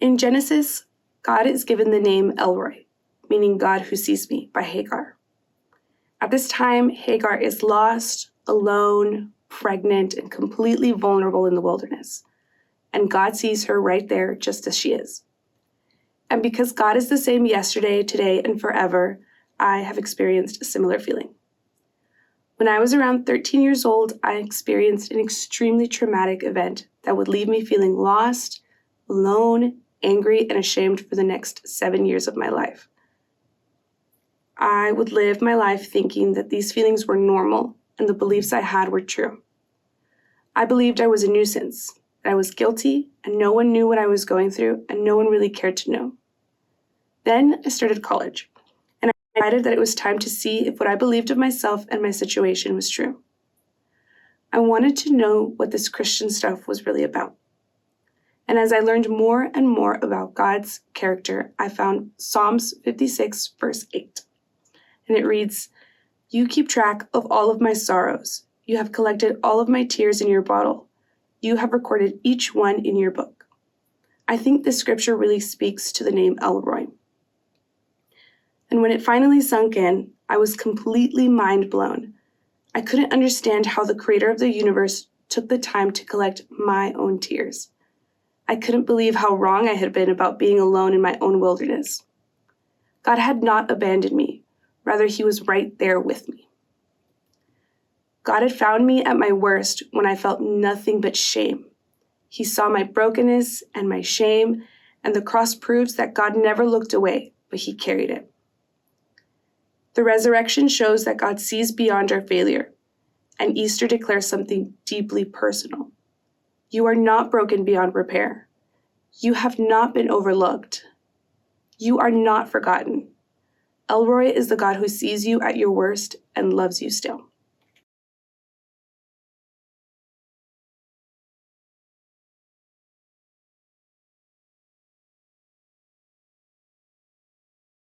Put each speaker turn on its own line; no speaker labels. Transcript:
In Genesis, God is given the name El-roi, meaning God who sees me, by Hagar. At this time, Hagar is lost, alone, pregnant, and completely vulnerable in the wilderness. And God sees her right there just as she is. And because God is the same yesterday, today, and forever, I have experienced a similar feeling. When I was around 13 years old, I experienced an extremely traumatic event that would leave me feeling lost, alone, angry, and ashamed for the next 7 years of my life. I would live my life thinking that these feelings were normal and the beliefs I had were true. I believed I was a nuisance, that I was guilty, and no one knew what I was going through, and no one really cared to know. Then I started college, and I decided that it was time to see if what I believed of myself and my situation was true. I wanted to know what this Christian stuff was really about. And as I learned more and more about God's character, I found Psalms 56, verse 8. And it reads, "You keep track of all of my sorrows. You have collected all of my tears in your bottle. You have recorded each one in your book." I think this scripture really speaks to the name El-roi. And when it finally sunk in, I was completely mind blown. I couldn't understand how the creator of the universe took the time to collect my own tears. I couldn't believe how wrong I had been about being alone in my own wilderness. God had not abandoned me. Rather, he was right there with me. God had found me at my worst when I felt nothing but shame. He saw my brokenness and my shame, and the cross proves that God never looked away, but he carried it. The resurrection shows that God sees beyond our failure, and Easter declares something deeply personal. You are not broken beyond repair. You have not been overlooked. You are not forgotten. El-roi is the God who sees you at your worst and loves you still.